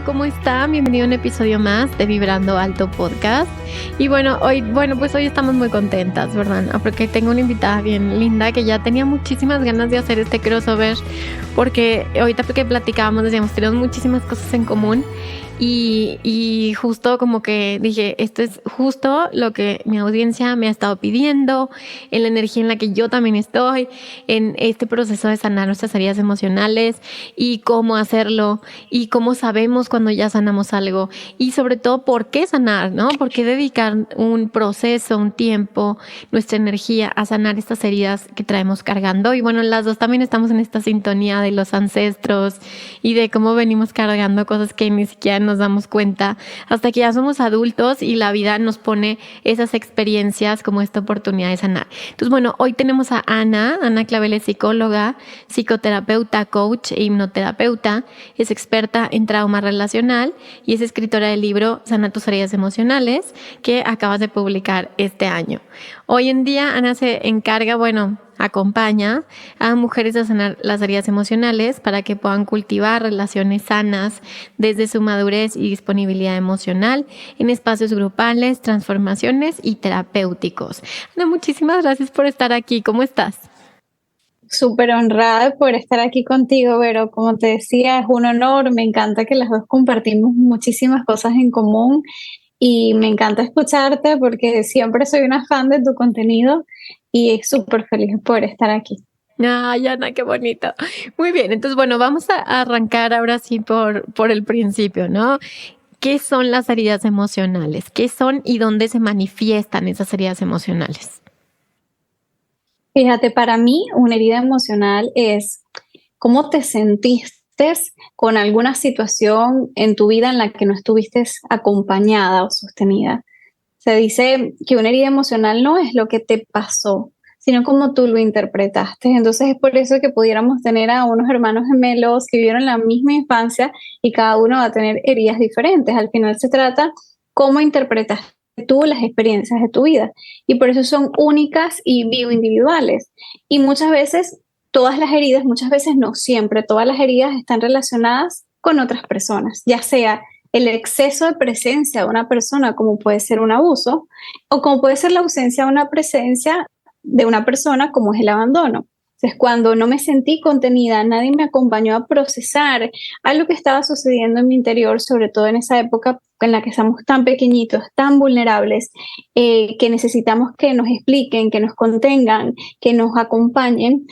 Hola, ¿cómo están? Bienvenido a un episodio más de Vibrando Alto Podcast. Y hoy estamos muy contentas, ¿verdad? Porque tengo una invitada bien linda que ya tenía muchísimas ganas de hacer este crossover, porque ahorita que platicábamos decíamos, tenemos muchísimas cosas en común. Y justo como que dije, esto es justo lo que mi audiencia me ha estado pidiendo, en la energía en la que yo también estoy, en este proceso de sanar nuestras heridas emocionales y cómo hacerlo y cómo sabemos cuando ya sanamos algo y sobre todo por qué sanar, ¿no? Por qué dedicar un proceso, un tiempo, nuestra energía a sanar estas heridas que traemos cargando. Y las dos también estamos en esta sintonía de los ancestros y de cómo venimos cargando cosas que ni siquiera nos damos cuenta hasta que ya somos adultos y la vida nos pone esas experiencias como esta oportunidad de sanar. Entonces, hoy tenemos a Ana Clavel es psicóloga, psicoterapeuta, coach e hipnoterapeuta, es experta en trauma relacional y es escritora del libro Sana tus heridas emocionales que acabas de publicar este año. Hoy en día Ana se encarga, acompaña a mujeres a sanar las heridas emocionales para que puedan cultivar relaciones sanas desde su madurez y disponibilidad emocional en espacios grupales, transformaciones y terapéuticos. Ana, muchísimas gracias por estar aquí. ¿Cómo estás? Súper honrada por estar aquí contigo, Vero. Como te decía, es un honor. Me encanta que las dos compartimos muchísimas cosas en común y me encanta escucharte porque siempre soy una fan de tu contenido y es súper feliz por estar aquí. Ay, Ana, qué bonito. Muy bien, entonces, vamos a arrancar ahora sí por el principio, ¿no? ¿Qué son las heridas emocionales? ¿Qué son y dónde se manifiestan esas heridas emocionales? Fíjate, para mí una herida emocional es cómo te sentiste con alguna situación en tu vida en la que no estuviste acompañada o sostenida. Se dice que una herida emocional no es lo que te pasó, sino cómo tú lo interpretaste. Entonces es por eso que pudiéramos tener a unos hermanos gemelos que vivieron la misma infancia y cada uno va a tener heridas diferentes. Al final se trata cómo interpretaste tú las experiencias de tu vida y por eso son únicas y bioindividuales. Y muchas veces, todas las heridas, muchas veces no siempre, todas las heridas están relacionadas con otras personas, ya sea el exceso de presencia de una persona, como puede ser un abuso, o como puede ser la ausencia de una presencia de una persona, como es el abandono. Entonces, cuando no me sentí contenida, nadie me acompañó a procesar algo que estaba sucediendo en mi interior, sobre todo en esa época en la que estamos tan pequeñitos, tan vulnerables, que necesitamos que nos expliquen, que nos contengan, que nos acompañen.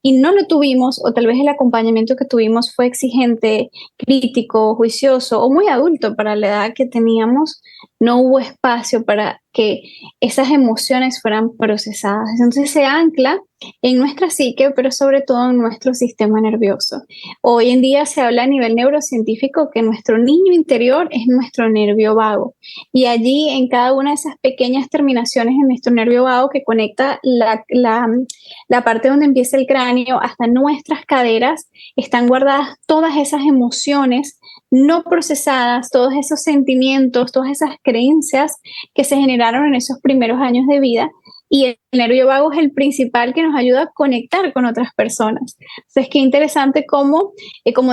Y no lo tuvimos, o tal vez el acompañamiento que tuvimos fue exigente, crítico, juicioso o muy adulto para la edad que teníamos. No hubo espacio para que esas emociones fueran procesadas. Entonces se ancla en nuestra psique, pero sobre todo en nuestro sistema nervioso. Hoy en día se habla a nivel neurocientífico que nuestro niño interior es nuestro nervio vago. Y allí en cada una de esas pequeñas terminaciones en nuestro nervio vago que conecta la parte donde empieza el cráneo hasta nuestras caderas, están guardadas todas esas emociones no procesadas, todos esos sentimientos, todas esas creencias que se generaron en esos primeros años de vida. Y el nervio vago es el principal que nos ayuda a conectar con otras personas. Entonces, qué interesante como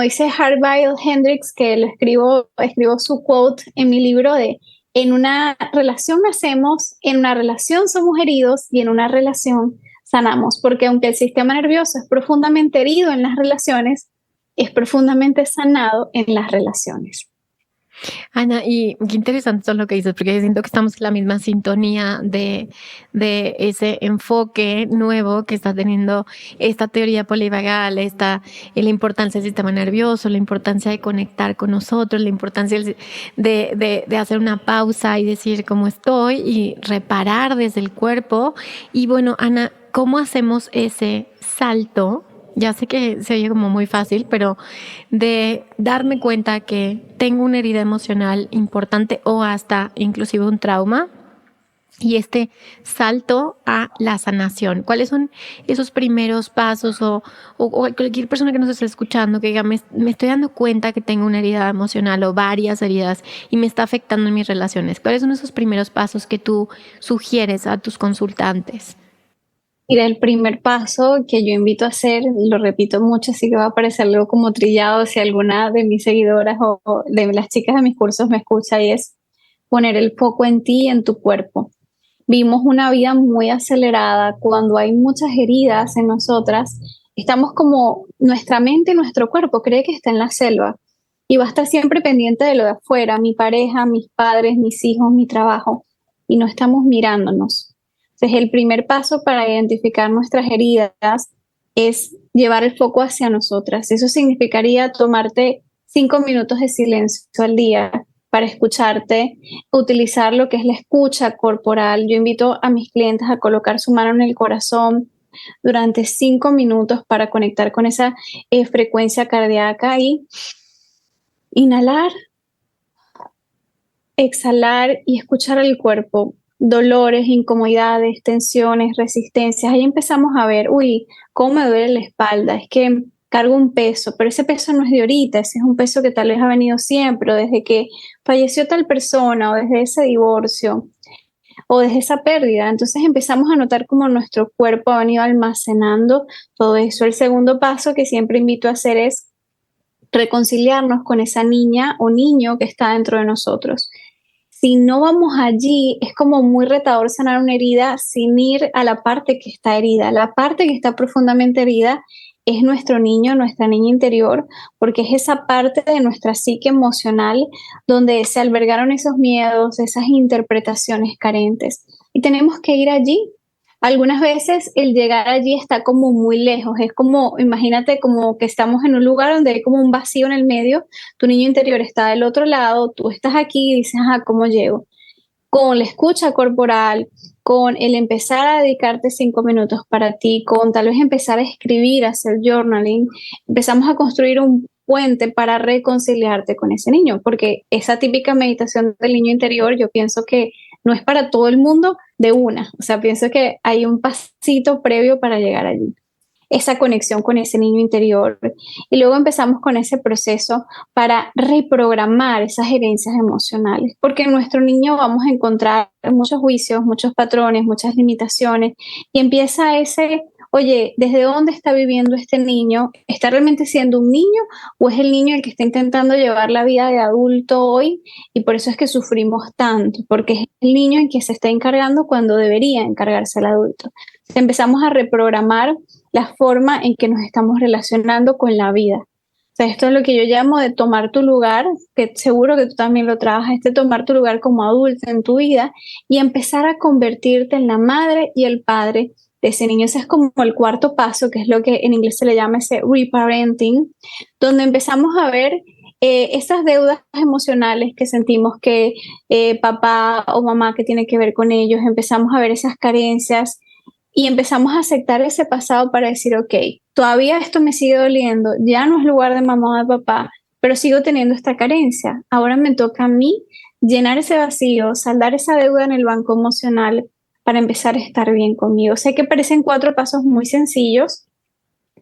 dice Harville Hendrix, que lo escribo su quote en mi libro de en una relación nacemos, en una relación somos heridos y en una relación sanamos, porque aunque el sistema nervioso es profundamente herido en las relaciones, es profundamente sanado en las relaciones. Ana, y qué interesante todo lo que dices, porque siento que estamos en la misma sintonía de ese enfoque nuevo que está teniendo esta teoría polivagal, la importancia del sistema nervioso, la importancia de conectar con nosotros, la importancia de hacer una pausa y decir cómo estoy y reparar desde el cuerpo. Y Ana, ¿cómo hacemos ese salto? Ya sé que se oye como muy fácil, pero de darme cuenta que tengo una herida emocional importante o hasta inclusive un trauma y este salto a la sanación. ¿Cuáles son esos primeros pasos o cualquier persona que nos esté escuchando que diga, me estoy dando cuenta que tengo una herida emocional o varias heridas y me está afectando en mis relaciones? ¿Cuáles son esos primeros pasos que tú sugieres a tus consultantes? Mira, el primer paso que yo invito a hacer, lo repito mucho, así que va a parecer algo como trillado si alguna de mis seguidoras o de las chicas de mis cursos me escucha, y es poner el foco en ti y en tu cuerpo. Vimos una vida muy acelerada, cuando hay muchas heridas en nosotras, estamos como nuestra mente y nuestro cuerpo cree que está en la selva y va a estar siempre pendiente de lo de afuera, mi pareja, mis padres, mis hijos, mi trabajo, y no estamos mirándonos. Entonces, el primer paso para identificar nuestras heridas es llevar el foco hacia nosotras. Eso significaría tomarte 5 minutos de silencio al día para escucharte, utilizar lo que es la escucha corporal. Yo invito a mis clientes a colocar su mano en el corazón durante 5 minutos para conectar con esa frecuencia cardíaca y inhalar, exhalar y escuchar el cuerpo. Dolores, incomodidades, tensiones, resistencias. Ahí empezamos a ver, uy, cómo me duele la espalda. Es que cargo un peso, pero ese peso no es de ahorita, ese es un peso que tal vez ha venido siempre, o desde que falleció tal persona, o desde ese divorcio, o desde esa pérdida. Entonces empezamos a notar cómo nuestro cuerpo ha venido almacenando todo eso. El segundo paso que siempre invito a hacer es reconciliarnos con esa niña o niño que está dentro de nosotros. Si no vamos allí, es como muy retador sanar una herida sin ir a la parte que está herida. La parte que está profundamente herida es nuestro niño, nuestra niña interior, porque es esa parte de nuestra psique emocional donde se albergaron esos miedos, esas interpretaciones carentes. Y tenemos que ir allí. Algunas veces el llegar allí está como muy lejos, es como, imagínate como que estamos en un lugar donde hay como un vacío en el medio, tu niño interior está del otro lado, tú estás aquí y dices, ajá, ¿cómo llego? Con la escucha corporal, con el empezar a dedicarte 5 minutos para ti, con tal vez empezar a escribir, a hacer journaling, empezamos a construir un puente para reconciliarte con ese niño, porque esa típica meditación del niño interior, yo pienso que no es para todo el mundo de una, o sea, pienso que hay un pasito previo para llegar allí, esa conexión con ese niño interior. Y luego empezamos con ese proceso para reprogramar esas herencias emocionales, porque en nuestro niño vamos a encontrar muchos juicios, muchos patrones, muchas limitaciones, y empieza ese, oye, ¿desde dónde está viviendo este niño? ¿Está realmente siendo un niño o es el niño el que está intentando llevar la vida de adulto hoy? Y por eso es que sufrimos tanto, porque es el niño en que se está encargando cuando debería encargarse el adulto. Empezamos a reprogramar la forma en que nos estamos relacionando con la vida. O sea, esto es lo que yo llamo de tomar tu lugar, que seguro que tú también lo trabajas, tomar tu lugar como adulto en tu vida y empezar a convertirte en la madre y el padre de ese niño. Ese es como el cuarto paso, que es lo que en inglés se le llama ese reparenting, donde empezamos a ver esas deudas emocionales que sentimos que papá o mamá que tiene que ver con ellos, empezamos a ver esas carencias y empezamos a aceptar ese pasado para decir, ok, todavía esto me sigue doliendo, ya no es lugar de mamá o de papá, pero sigo teniendo esta carencia. Ahora me toca a mí llenar ese vacío, saldar esa deuda en el banco emocional para empezar a estar bien conmigo. Sé que parecen 4 pasos muy sencillos,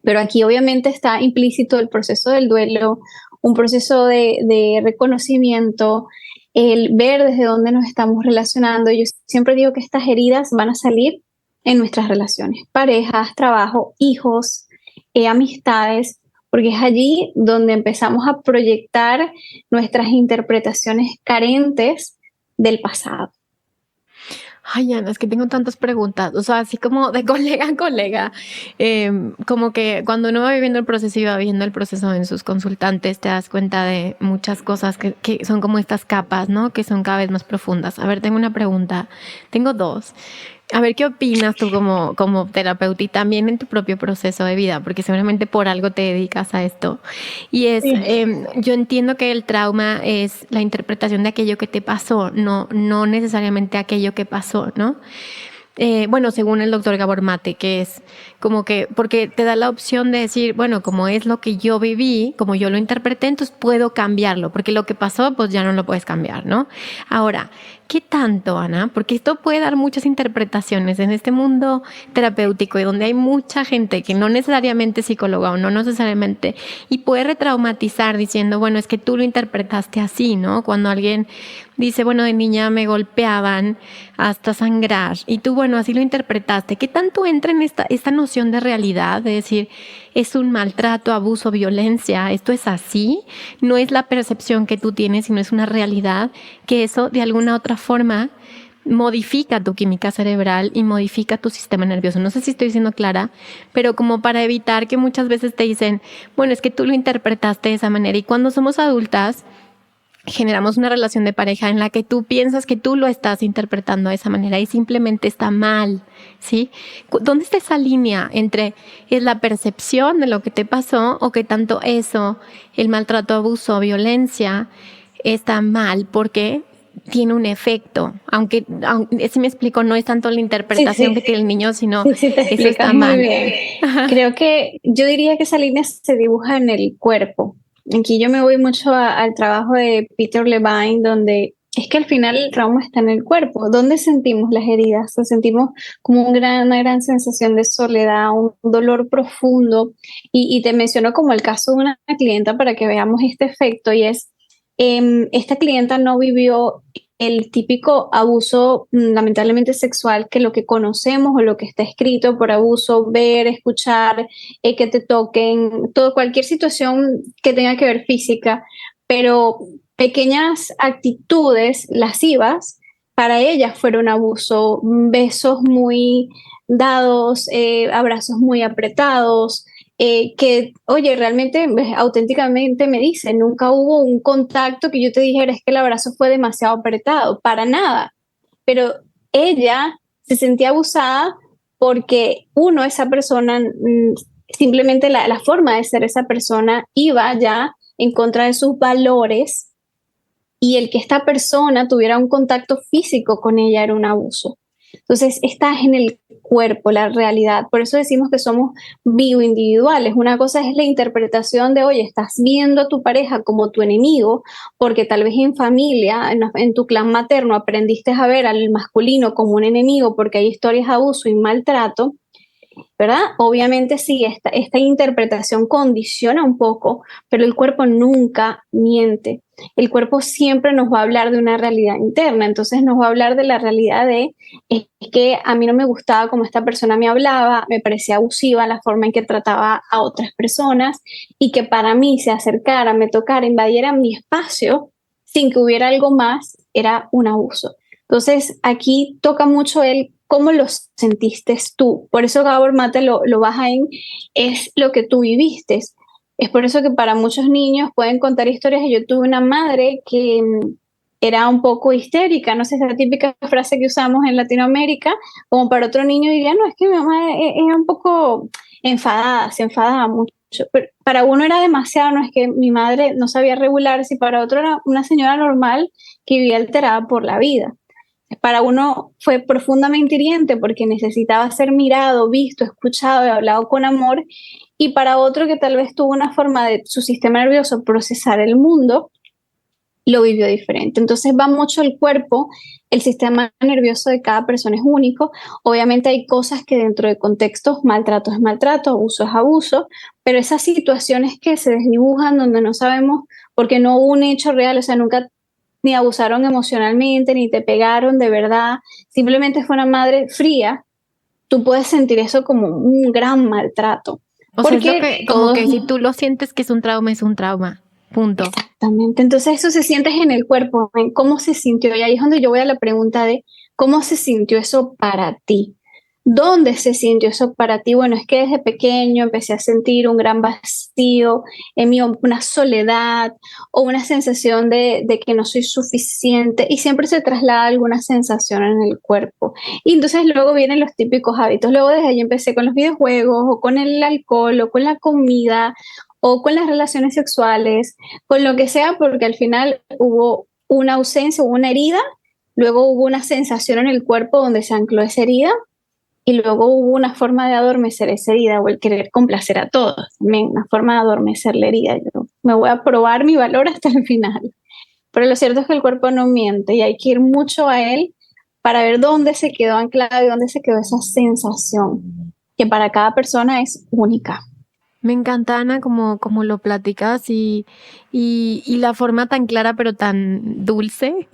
pero aquí obviamente está implícito el proceso del duelo, un proceso de reconocimiento, el ver desde dónde nos estamos relacionando. Yo siempre digo que estas heridas van a salir en nuestras relaciones, parejas, trabajo, hijos, amistades, porque es allí donde empezamos a proyectar nuestras interpretaciones carentes del pasado. Ay, Ana, es que tengo tantas preguntas, o sea, así como de colega a colega, como que cuando uno va viviendo el proceso y va viviendo el proceso en sus consultantes, te das cuenta de muchas cosas que son como estas capas, ¿no? Que son cada vez más profundas. A ver, tengo una pregunta, tengo dos. A ver, ¿qué opinas tú como terapeuta y también en tu propio proceso de vida? Porque seguramente por algo te dedicas a esto. Y es, yo entiendo que el trauma es la interpretación de aquello que te pasó, no necesariamente aquello que pasó, ¿no? Bueno, según el doctor Gabor Mate, que es como que, porque te da la opción de decir, bueno, como es lo que yo viví, como yo lo interpreté, entonces puedo cambiarlo, porque lo que pasó, pues ya no lo puedes cambiar, ¿no? Ahora, ¿qué tanto, Ana? Porque esto puede dar muchas interpretaciones en este mundo terapéutico y donde hay mucha gente que no necesariamente es psicóloga o no necesariamente, y puede retraumatizar diciendo, bueno, es que tú lo interpretaste así, ¿no? Cuando alguien dice, bueno, de niña me golpeaban hasta sangrar y tú, bueno, así lo interpretaste. ¿Qué tanto entra en esta noción de realidad? De decir, es un maltrato, abuso, violencia, esto es así, no es la percepción que tú tienes, sino es una realidad, que eso de alguna otra forma modifica tu química cerebral y modifica tu sistema nervioso. No sé si estoy siendo clara, pero como para evitar que muchas veces te dicen, bueno, es que tú lo interpretaste de esa manera. Y cuando somos adultas, generamos una relación de pareja en la que tú piensas que tú lo estás interpretando de esa manera y simplemente está mal, ¿sí? ¿Dónde está esa línea entre es la percepción de lo que te pasó o que tanto eso, el maltrato, abuso, violencia, está mal? Porque tiene un efecto, aunque si me explico, no es tanto la interpretación que tiene el niño, sino sí, te eso está explicas muy mal. bien. Creo que yo diría que esa línea se dibuja en el cuerpo. Aquí yo me voy mucho al trabajo de Peter Levine, donde es que al final el trauma está en el cuerpo. ¿Dónde sentimos las heridas? O sentimos como una gran sensación de soledad, un dolor profundo. Y te menciono como el caso de una clienta para que veamos este efecto, y es, esta clienta no vivió el típico abuso, lamentablemente sexual, que lo que conocemos o lo que está escrito por abuso, ver, escuchar, que te toquen, cualquier situación que tenga que ver física, pero pequeñas actitudes lascivas para ella fueron abuso, besos muy dados, abrazos muy apretados, que, oye, realmente, auténticamente me dice, nunca hubo un contacto que yo te dijera es que el abrazo fue demasiado apretado, para nada, pero ella se sentía abusada porque uno, esa persona, simplemente la forma de ser esa persona iba ya en contra de sus valores, y el que esta persona tuviera un contacto físico con ella era un abuso. Entonces, estás en el cuerpo, la realidad. Por eso decimos que somos bioindividuales. Una cosa es la interpretación de, oye, estás viendo a tu pareja como tu enemigo, porque tal vez en familia, en tu clan materno, aprendiste a ver al masculino como un enemigo porque hay historias de abuso y maltrato, ¿verdad? Obviamente sí, esta interpretación condiciona un poco, pero el cuerpo nunca miente. El cuerpo siempre nos va a hablar de una realidad interna, entonces nos va a hablar de la realidad de es que a mí no me gustaba cómo esta persona me hablaba, me parecía abusiva la forma en que trataba a otras personas, y que para mí se acercara, me tocara, invadiera mi espacio sin que hubiera algo más, era un abuso. Entonces aquí toca mucho el cómo lo sentiste tú. Por eso Gabor Mate lo baja en es lo que tú viviste. Es por eso que para muchos niños pueden contar historias. Yo tuve una madre que era un poco histérica, no sé, esa típica frase que usamos en Latinoamérica, como para otro niño diría, no, es que mi mamá era un poco enfadada, se enfadaba mucho. Pero para uno era demasiado, no es que mi madre no sabía regularse, y para otro era una señora normal que vivía alterada por la vida. Para uno fue profundamente hiriente porque necesitaba ser mirado, visto, escuchado y hablado con amor, y para otro que tal vez tuvo una forma de su sistema nervioso procesar el mundo, lo vivió diferente. Entonces va mucho el cuerpo, el sistema nervioso de cada persona es único. Obviamente hay cosas que dentro de contextos, maltrato es maltrato, abuso es abuso, pero esas situaciones que se desdibujan donde no sabemos porque no hubo un hecho real, o sea, nunca ni abusaron emocionalmente, ni te pegaron de verdad, simplemente fue una madre fría, tú puedes sentir eso como un gran maltrato. O sea, es lo que, como que si tú lo sientes que es un trauma, punto. Exactamente, entonces eso se siente en el cuerpo, en cómo se sintió, y ahí es donde yo voy a la pregunta de cómo se sintió eso para ti. ¿Dónde se sintió eso para ti? Bueno, es que desde pequeño empecé a sentir un gran vacío en mí, una soledad o una sensación de que no soy suficiente, y siempre se traslada alguna sensación en el cuerpo. Y entonces luego vienen los típicos hábitos. Luego desde ahí empecé con los videojuegos o con el alcohol o con la comida o con las relaciones sexuales, con lo que sea, porque al final hubo una ausencia, hubo una herida, luego hubo una sensación en el cuerpo donde se ancló esa herida, y luego hubo una forma de adormecer esa herida o el querer complacer a todos. También una forma de adormecer la herida. Yo me voy a probar mi valor hasta el final. Pero lo cierto es que el cuerpo no miente y hay que ir mucho a él para ver dónde se quedó anclado y dónde se quedó esa sensación, que para cada persona es única. Me encanta, Ana, como lo platicas y la forma tan clara pero tan dulce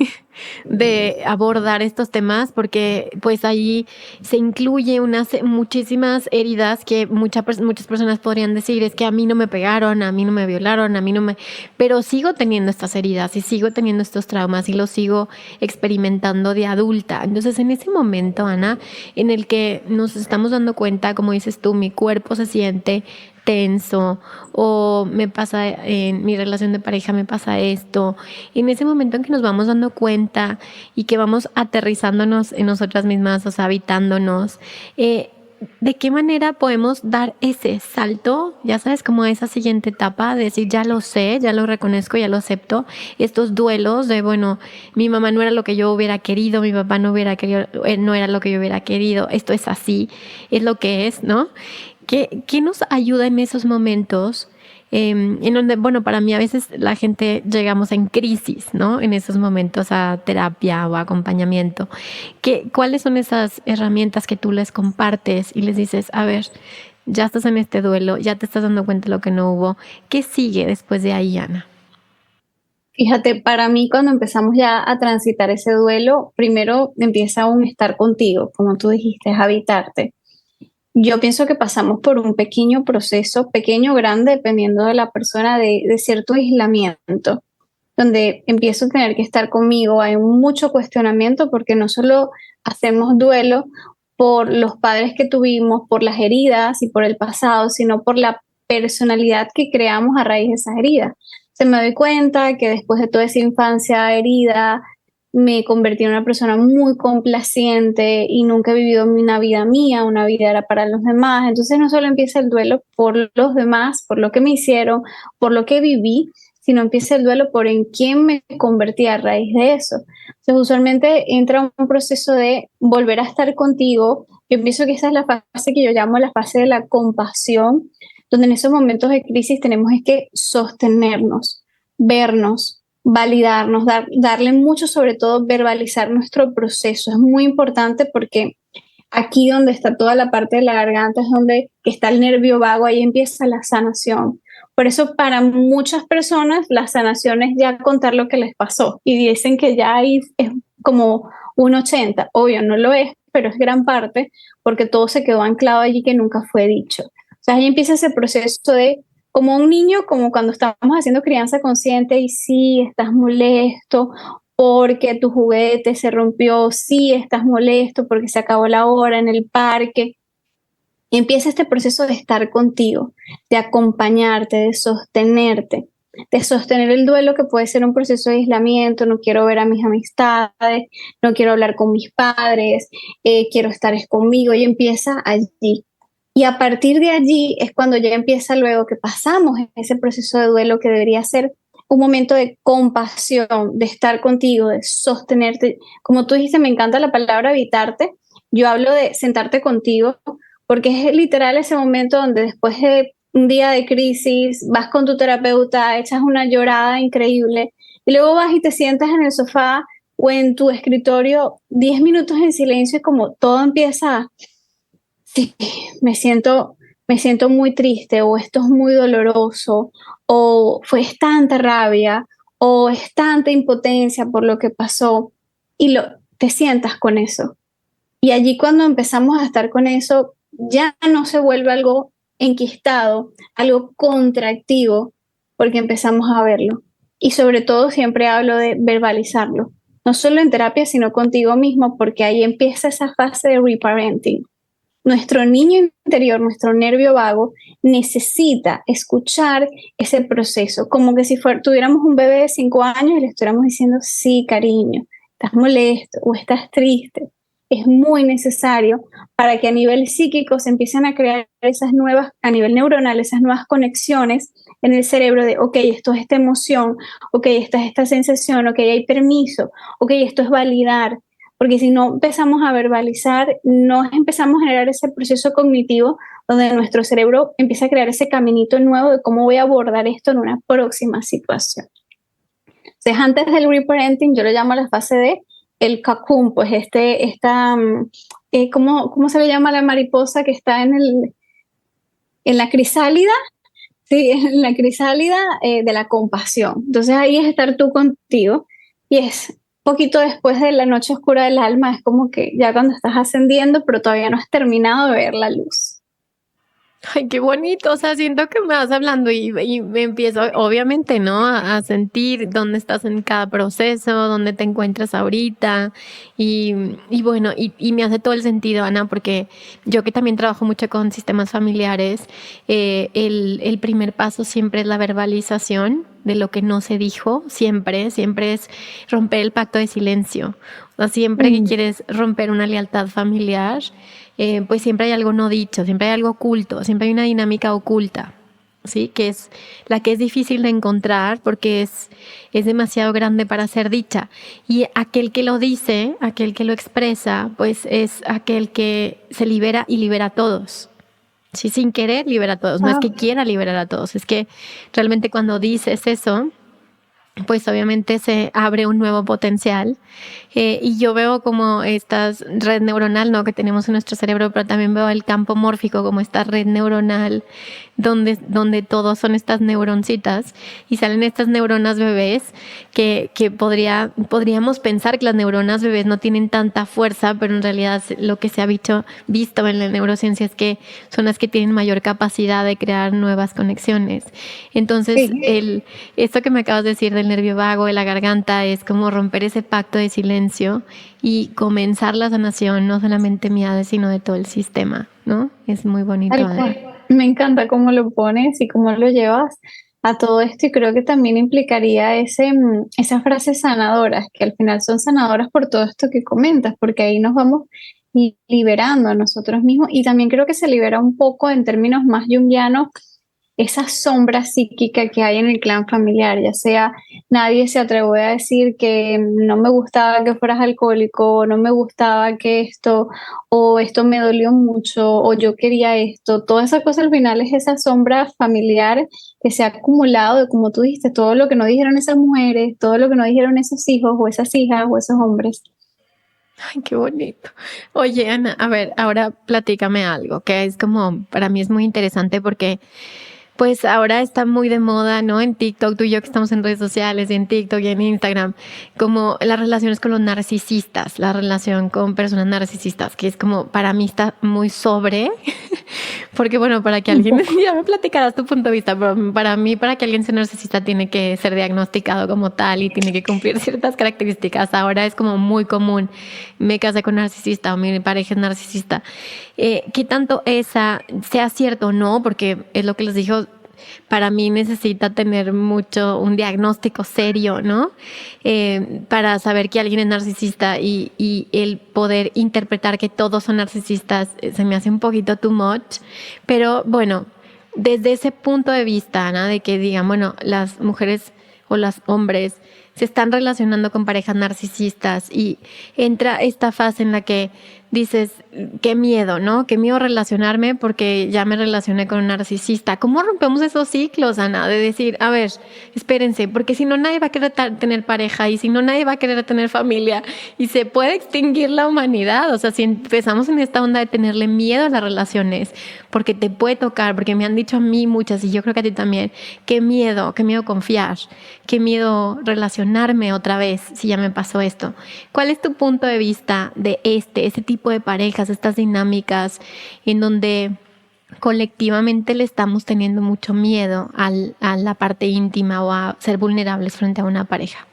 de abordar estos temas, porque pues ahí se incluye muchísimas heridas que muchas personas podrían decir, es que a mí no me pegaron, a mí no me violaron, a mí no me... Pero sigo teniendo estas heridas y sigo teniendo estos traumas y los sigo experimentando de adulta. Entonces, en ese momento, Ana, en el que nos estamos dando cuenta, como dices tú, mi cuerpo se siente tenso o me pasa en mi relación de pareja, me pasa esto. Y en ese momento en que nos vamos dando cuenta y que vamos aterrizándonos en nosotras mismas, o sea, habitándonos, ¿de qué manera podemos dar ese salto? Ya sabes, como esa siguiente etapa, de decir, ya lo sé, ya lo reconozco, ya lo acepto. Estos duelos de, bueno, mi mamá no era lo que yo hubiera querido, mi papá no hubiera querido, no era lo que yo hubiera querido, esto es así, es lo que es, ¿no? ¿Qué nos ayuda en esos momentos? En donde, bueno, para mí a veces la gente llegamos en crisis, ¿no? En esos momentos a terapia o acompañamiento. ¿Cuáles son esas herramientas que tú les compartes y les dices, a ver, ya estás en este duelo, ya te estás dando cuenta de lo que no hubo? ¿Qué sigue después de ahí, Ana? Fíjate, para mí cuando empezamos ya a transitar ese duelo, primero empieza un estar contigo, como tú dijiste, es habitarte. Yo pienso que pasamos por un pequeño proceso, pequeño o grande, dependiendo de la persona, de cierto aislamiento, donde empiezo a tener que estar conmigo. Hay mucho cuestionamiento porque no solo hacemos duelo por los padres que tuvimos, por las heridas y por el pasado, sino por la personalidad que creamos a raíz de esas heridas. Se me doy cuenta que después de toda esa infancia herida, me convertí en una persona muy complaciente y nunca he vivido una vida mía, una vida era para los demás. Entonces no solo empieza el duelo por los demás, por lo que me hicieron, por lo que viví, sino empieza el duelo por en quién me convertí a raíz de eso. Entonces usualmente entra un proceso de volver a estar contigo. Yo pienso que esa es la fase que yo llamo la fase de la compasión, donde en esos momentos de crisis tenemos es que sostenernos, vernos, validarnos, darle mucho, sobre todo verbalizar nuestro proceso. Es muy importante porque aquí donde está toda la parte de la garganta es donde está el nervio vago, ahí empieza la sanación. Por eso para muchas personas la sanación es ya contar lo que les pasó y dicen que ya ahí es como un 80. Obvio, no lo es, pero es gran parte porque todo se quedó anclado allí que nunca fue dicho. O sea, ahí empieza ese proceso de como un niño, como cuando estamos haciendo crianza consciente y sí, estás molesto porque tu juguete se rompió, sí, estás molesto porque se acabó la hora en el parque. Y empieza este proceso de estar contigo, de acompañarte, de sostener el duelo que puede ser un proceso de aislamiento, no quiero ver a mis amistades, no quiero hablar con mis padres, quiero estar conmigo y empieza allí. Y a partir de allí es cuando ya empieza luego que pasamos en ese proceso de duelo que debería ser un momento de compasión, de estar contigo, de sostenerte. Como tú dijiste, me encanta la palabra habitarte. Yo hablo de sentarte contigo porque es literal ese momento donde después de un día de crisis vas con tu terapeuta, echas una llorada increíble y luego vas y te sientas en el sofá o en tu escritorio 10 minutos en silencio y como todo empieza sí, me siento muy triste o esto es muy doloroso o fue tanta rabia o es tanta impotencia por lo que pasó y te sientas con eso. Y allí cuando empezamos a estar con eso, ya no se vuelve algo enquistado, algo contractivo, porque empezamos a verlo. Y sobre todo siempre hablo de verbalizarlo, no solo en terapia, sino contigo mismo, porque ahí empieza esa fase de reparenting. Nuestro niño interior, nuestro nervio vago, necesita escuchar ese proceso, como que si tuviéramos un bebé de 5 años y le estuviéramos diciendo, sí, cariño, estás molesto o estás triste. Es muy necesario para que a nivel psíquico se empiecen a crear esas nuevas, a nivel neuronal, esas nuevas conexiones en el cerebro de, ok, esto es esta emoción, ok, esta es esta sensación, ok, hay permiso, ok, esto es validar, porque si no empezamos a verbalizar, no empezamos a generar ese proceso cognitivo donde nuestro cerebro empieza a crear ese caminito nuevo de cómo voy a abordar esto en una próxima situación. Entonces, antes del reparenting, yo lo llamo la fase de el cocoon, pues ¿cómo se le llama la mariposa que está en la crisálida? Sí, en la crisálida de la compasión. Entonces ahí es estar tú contigo y es poquito después de la noche oscura del alma, es como que ya cuando estás ascendiendo, pero todavía no has terminado de ver la luz. Ay, qué bonito, o sea, siento que me vas hablando y me empiezo, obviamente, ¿no? A sentir dónde estás en cada proceso, dónde te encuentras ahorita y bueno, y me hace todo el sentido, Ana, porque yo que también trabajo mucho con sistemas familiares, el primer paso siempre es la verbalización de lo que no se dijo, siempre es romper el pacto de silencio. O sea, siempre que Mm. quieres romper una lealtad familiar, pues siempre hay algo no dicho, siempre hay algo oculto, siempre hay una dinámica oculta, ¿sí? Que es la que es difícil de encontrar porque es demasiado grande para ser dicha. Y aquel que lo dice, aquel que lo expresa, pues es aquel que se libera y libera a todos. Sí, sin querer libera a todos. No es que Wow. quiera liberar a todos, es que realmente cuando dices eso, pues obviamente se abre un nuevo potencial. Y yo veo como esta red neuronal, ¿no? Que tenemos en nuestro cerebro, pero también veo el campo mórfico como esta red neuronal donde todos son estas neuroncitas y salen estas neuronas bebés que podríamos pensar que las neuronas bebés no tienen tanta fuerza, pero en realidad lo que se ha visto en la neurociencia es que son las que tienen mayor capacidad de crear nuevas conexiones. Entonces, Sí. esto que me acabas de decir del nervio vago, de la garganta, es como romper ese pacto de silencio y comenzar la sanación, no solamente mía, sino de todo el sistema, ¿no? Es muy bonito. Tal cual. Me encanta cómo lo pones y cómo lo llevas a todo esto y creo que también implicaría esas frases sanadoras, que al final son sanadoras por todo esto que comentas, porque ahí nos vamos liberando a nosotros mismos y también creo que se libera un poco en términos más junguianos esa sombra psíquica que hay en el clan familiar, ya sea nadie se atrevió a decir que no me gustaba que fueras alcohólico, no me gustaba que esto, o esto me dolió mucho, o yo quería esto. Toda esa cosa al final es esa sombra familiar que se ha acumulado de, como tú dijiste, todo lo que no dijeron esas mujeres, todo lo que no dijeron esos hijos o esas hijas o esos hombres. Ay, qué bonito. Oye, Ana, a ver, ahora platícame algo que es como, para mí es muy interesante porque pues ahora está muy de moda, ¿no? En TikTok, tú y yo que estamos en redes sociales, y en TikTok y en Instagram, como las relaciones con los narcisistas, la relación con personas narcisistas, que es como, para mí está muy sobre, porque bueno, para que Un alguien, poco. ya me platicarás tu punto de vista, pero para mí, para que alguien sea narcisista tiene que ser diagnosticado como tal y tiene que cumplir ciertas características. Ahora es como muy común, me casé con narcisista o mi pareja es narcisista. ¿Qué tanto esa sea cierto o no? Porque es lo que les dijo, para mí necesita tener mucho un diagnóstico serio, ¿no? Para saber que alguien es narcisista y el poder interpretar que todos son narcisistas se me hace un poquito too much, pero bueno, desde ese punto de vista, Ana, de que digan, bueno, las mujeres o los hombres se están relacionando con parejas narcisistas y entra esta fase en la que dices, qué miedo, ¿no? Qué miedo relacionarme porque ya me relacioné con un narcisista. ¿Cómo rompemos esos ciclos, Ana? De decir, a ver, espérense, porque si no nadie va a querer tener pareja y si no nadie va a querer tener familia y se puede extinguir la humanidad. O sea, si empezamos en esta onda de tenerle miedo a las relaciones, porque te puede tocar, porque me han dicho a mí muchas y yo creo que a ti también, qué miedo confiar, qué miedo relacionarme otra vez si ya me pasó esto. ¿Cuál es tu punto de vista de ese tipo de parejas, estas dinámicas en donde colectivamente le estamos teniendo mucho miedo a la parte íntima o a ser vulnerables frente a una pareja?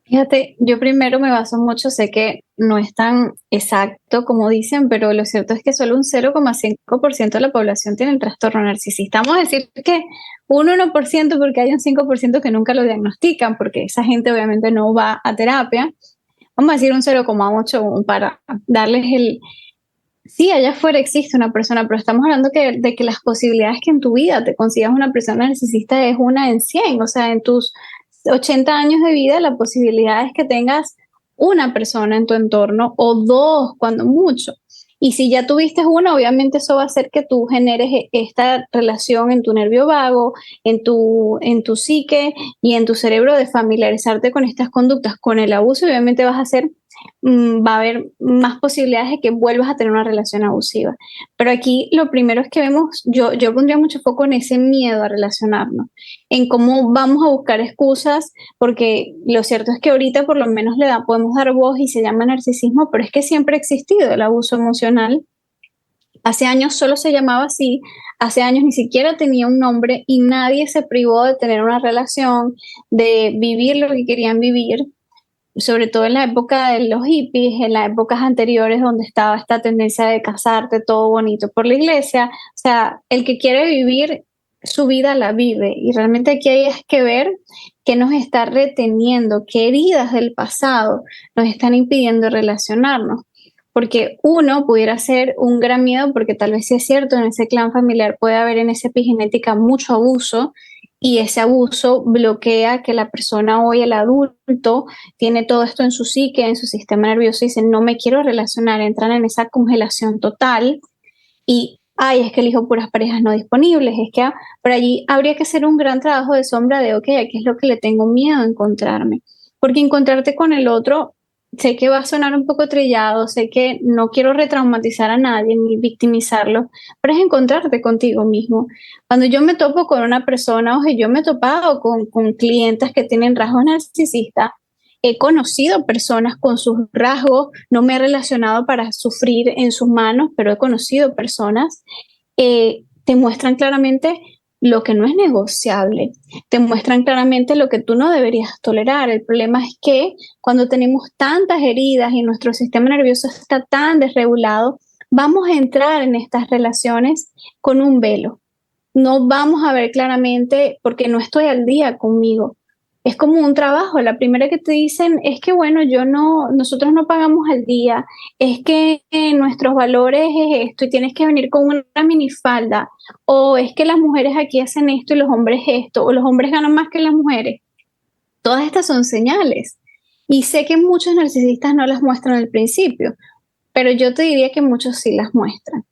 Fíjate, yo primero me baso mucho, sé que no es tan exacto como dicen, pero lo cierto es que solo un 0,5% de la población tiene el trastorno narcisista. Vamos a decir que un 1% porque hay un 5% que nunca lo diagnostican, porque esa gente obviamente no va a terapia. Vamos a decir un 0,8 para darles el... Sí, allá afuera existe una persona, pero estamos hablando de que las posibilidades que en tu vida te consigas una persona narcisista es una en 100, o sea, en tus 80 años de vida la posibilidad es que tengas una persona en tu entorno o dos, cuando mucho. Y si ya tuviste una, obviamente eso va a hacer que tú generes esta relación en tu nervio vago, en tu psique y en tu cerebro de familiarizarte con estas conductas. Con el abuso, obviamente vas a hacer va a haber más posibilidades de que vuelvas a tener una relación abusiva. Pero aquí lo primero es que vemos, yo pondría mucho foco en ese miedo a relacionarnos, en cómo vamos a buscar excusas, porque lo cierto es que ahorita por lo menos podemos dar voz y se llama narcisismo, pero es que siempre ha existido el abuso emocional. Hace años solo se llamaba así, hace años ni siquiera tenía un nombre y nadie se privó de tener una relación, de vivir lo que querían vivir, sobre todo en la época de los hippies, en las épocas anteriores donde estaba esta tendencia de casarte todo bonito por la iglesia. O sea, el que quiere vivir su vida la vive y realmente aquí hay que ver qué nos está reteniendo, qué heridas del pasado nos están impidiendo relacionarnos. Porque uno pudiera ser un gran miedo, porque tal vez sí es cierto, en ese clan familiar puede haber en esa epigenética mucho abuso y ese abuso bloquea que la persona hoy, el adulto, tiene todo esto en su psique, en su sistema nervioso y dice, no me quiero relacionar, entran en esa congelación total y, ay, es que elijo puras parejas no disponibles, es que por allí habría que hacer un gran trabajo de sombra de, ok, ¿qué es lo que le tengo miedo a encontrarme? Porque encontrarte con el otro sé que va a sonar un poco trillado, sé que no quiero retraumatizar a nadie ni victimizarlo, pero es encontrarte contigo mismo. Cuando yo me topo con una persona, o yo me he topado con clientes que tienen rasgos narcisistas, he conocido personas con sus rasgos, no me he relacionado para sufrir en sus manos, pero he conocido personas, te muestran claramente lo que no es negociable, te muestran claramente lo que tú no deberías tolerar. El problema es que cuando tenemos tantas heridas y nuestro sistema nervioso está tan desregulado, vamos a entrar en estas relaciones con un velo. No vamos a ver claramente porque no estoy al día conmigo. Es como un trabajo. La primera que te dicen es que, bueno, nosotros no pagamos al día, es que nuestros valores es esto y tienes que venir con una minifalda, o es que las mujeres aquí hacen esto y los hombres esto, o los hombres ganan más que las mujeres. Todas estas son señales. Y sé que muchos narcisistas no las muestran al principio, pero yo te diría que muchos sí las muestran.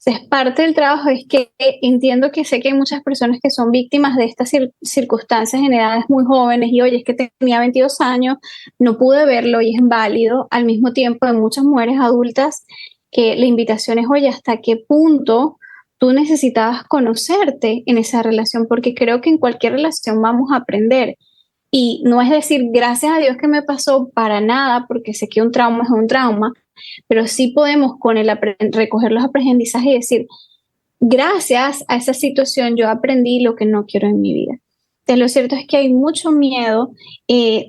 Es parte del trabajo, es que entiendo que sé que hay muchas personas que son víctimas de estas circunstancias en edades muy jóvenes y oye, es que tenía 22 años, no pude verlo y es válido, al mismo tiempo de muchas mujeres adultas que la invitación es, oye, ¿hasta qué punto tú necesitabas conocerte en esa relación? Porque creo que en cualquier relación vamos a aprender. Y no es decir, gracias a Dios que me pasó para nada, porque sé que un trauma es un trauma, pero sí podemos con recoger los aprendizajes y decir, gracias a esa situación yo aprendí lo que no quiero en mi vida. Entonces, lo cierto es que hay mucho miedo,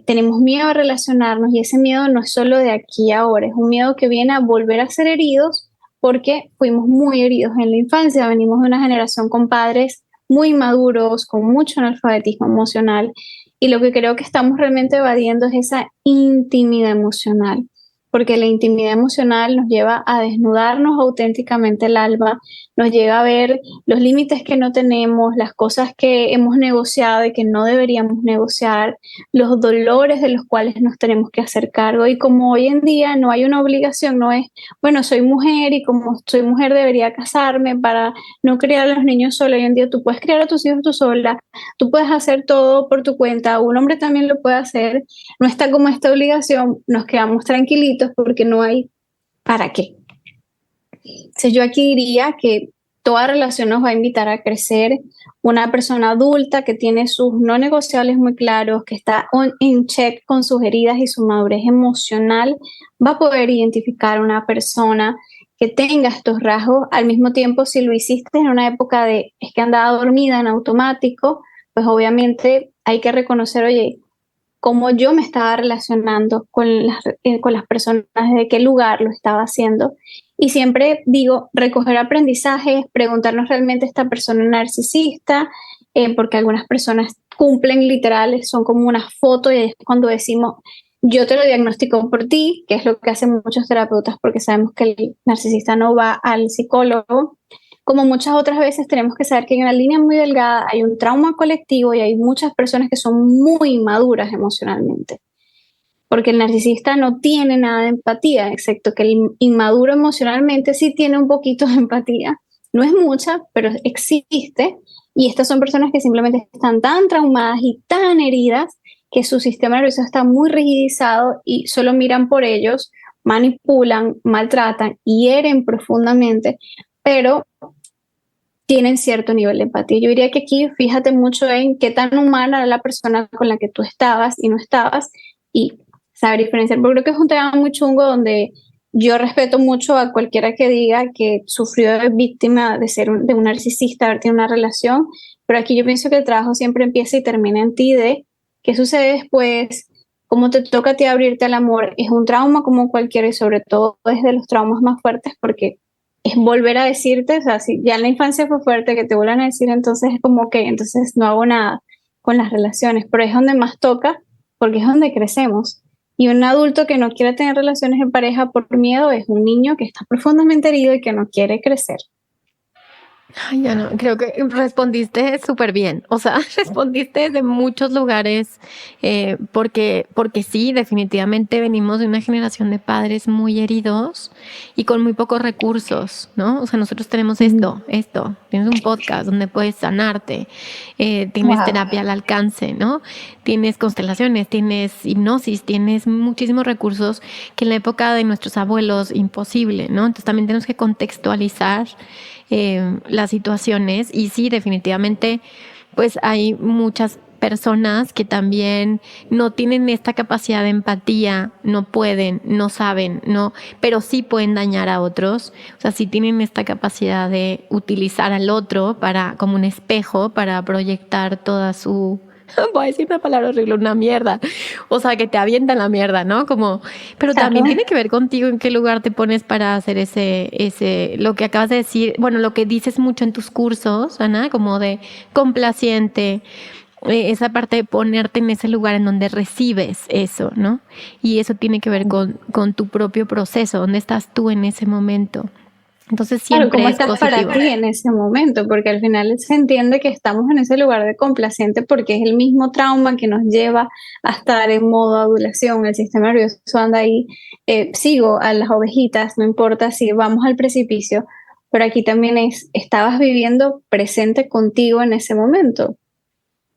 tenemos miedo a relacionarnos y ese miedo no es solo de aquí a ahora, es un miedo que viene a volver a ser heridos porque fuimos muy heridos en la infancia, venimos de una generación con padres muy maduros, con mucho analfabetismo emocional y lo que creo que estamos realmente evadiendo es esa intimidad emocional porque la intimidad emocional nos lleva a desnudarnos auténticamente el alma, nos lleva a ver los límites que no tenemos, las cosas que hemos negociado y que no deberíamos negociar, los dolores de los cuales nos tenemos que hacer cargo. Y como hoy en día no hay una obligación, no es, bueno, soy mujer y como soy mujer debería casarme para no criar a los niños sola. Hoy en día tú puedes criar a tus hijos tú sola, tú puedes hacer todo por tu cuenta, un hombre también lo puede hacer, no está como esta obligación, nos quedamos tranquilitos porque no hay para qué. Entonces yo aquí diría que toda relación nos va a invitar a crecer. Una persona adulta que tiene sus no negociables muy claros, que está en check con sus heridas y su madurez emocional, va a poder identificar una persona que tenga estos rasgos. Al mismo tiempo, si lo hiciste en una época de es que andaba dormida en automático, pues obviamente hay que reconocer, oye, cómo yo me estaba relacionando con las personas, de qué lugar lo estaba haciendo. Y siempre digo, recoger aprendizajes, preguntarnos realmente esta persona es narcisista, porque algunas personas cumplen literales, son como una foto y es cuando decimos, yo te lo diagnostico por ti, que es lo que hacen muchos terapeutas porque sabemos que el narcisista no va al psicólogo. Como muchas otras veces tenemos que saber que hay una línea muy delgada, hay un trauma colectivo y hay muchas personas que son muy maduras emocionalmente. Porque el narcisista no tiene nada de empatía, excepto que el inmaduro emocionalmente sí tiene un poquito de empatía. No es mucha, pero existe. Y estas son personas que simplemente están tan traumadas y tan heridas que su sistema nervioso está muy rigidizado y solo miran por ellos, manipulan, maltratan, hieren profundamente, pero tienen cierto nivel de empatía. Yo diría que aquí fíjate mucho en qué tan humana era la persona con la que tú estabas y no estabas y saber diferenciar. Porque creo que es un tema muy chungo donde yo respeto mucho a cualquiera que diga que sufrió de víctima de ser de un narcisista, haber tenido una relación, pero aquí yo pienso que el trabajo siempre empieza y termina en ti de qué sucede después, cómo te toca a ti abrirte al amor. Es un trauma como cualquiera y sobre todo es de los traumas más fuertes porque es volver a decirte, o sea, si ya en la infancia fue fuerte, que te vuelvan a decir, entonces es como que, entonces no hago nada con las relaciones, pero es donde más toca, porque es donde crecemos. Y un adulto que no quiere tener relaciones en pareja por miedo es un niño que está profundamente herido y que no quiere crecer. Ay, ya no, creo que respondiste súper bien, o sea, respondiste de muchos lugares, porque sí, definitivamente venimos de una generación de padres muy heridos y con muy pocos recursos, ¿no? O sea, nosotros tenemos tienes un podcast donde puedes sanarte, tienes terapia al alcance, ¿no? Tienes constelaciones, tienes hipnosis, tienes muchísimos recursos que en la época de nuestros abuelos imposible, ¿no? Entonces también tenemos que contextualizar las situaciones y sí, definitivamente, pues hay muchas personas que también no tienen esta capacidad de empatía, no pueden, no saben, no, pero sí pueden dañar a otros, o sea, sí tienen esta capacidad de utilizar al otro para, como un espejo, para proyectar toda su, voy a decir una palabra horrible, una mierda. O sea, que te avientan la mierda, ¿no? Como, pero también tiene que ver contigo en qué lugar te pones para hacer lo que acabas de decir, bueno, lo que dices mucho en tus cursos, Ana, como de complaciente, esa parte de ponerte en ese lugar en donde recibes eso, ¿no? Y eso tiene que ver con tu propio proceso, dónde estás tú en ese momento. Entonces Claro, siempre ¿cómo es estás positivo. para ti en ese momento? Porque al final se entiende que estamos en ese lugar de complaciente porque es el mismo trauma que nos lleva a estar en modo adulación. El sistema nervioso anda ahí. Sigo a las ovejitas, no importa si vamos al precipicio, pero aquí también estabas viviendo presente contigo en ese momento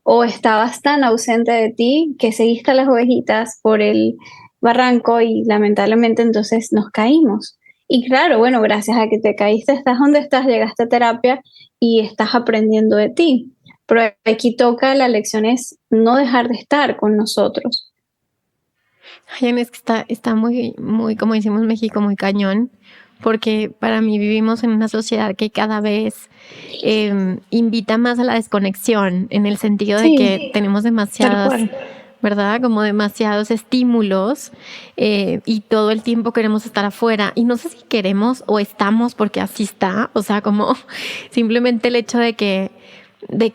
o estabas tan ausente de ti que seguiste a las ovejitas por el barranco y lamentablemente entonces nos caímos. Y claro, bueno, gracias a que te caíste, estás donde estás, llegaste a terapia y estás aprendiendo de ti. Pero aquí toca, la lección es no dejar de estar con nosotros. Ay, Ana, es que está muy, muy, como decimos en México, muy cañón, porque para mí vivimos en una sociedad que cada vez invita más a la desconexión, en el sentido de que Sí, tenemos tal demasiadas, cual. ¿verdad? Como demasiados estímulos y todo el tiempo queremos estar afuera. Y no sé si queremos o estamos porque así está, o sea, como simplemente el hecho de que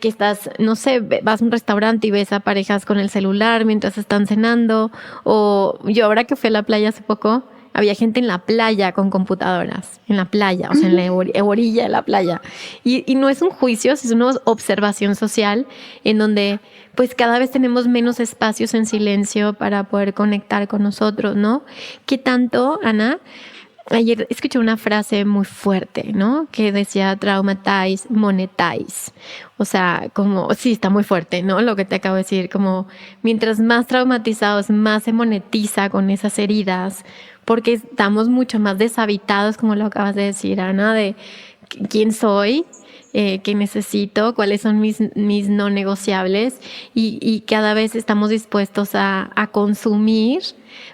estás, no sé, vas a un restaurante y ves a parejas con el celular mientras están cenando, o yo ahora que fui a la playa hace poco, había gente en la playa con computadoras, en la playa, o sea, en la orilla de la playa. Y no es un juicio, es una observación social en donde pues cada vez tenemos menos espacios en silencio para poder conectar con nosotros, ¿no? ¿Qué tanto, Ana? Ayer escuché una frase muy fuerte, ¿no? Que decía traumatize, monetize. O sea, como, sí, está muy fuerte, ¿no? Lo que te acabo de decir, como mientras más traumatizados, más se monetiza con esas heridas, porque estamos mucho más deshabitados, como lo acabas de decir, Ana, de quién soy, qué necesito, cuáles son mis no negociables y cada vez estamos dispuestos a consumir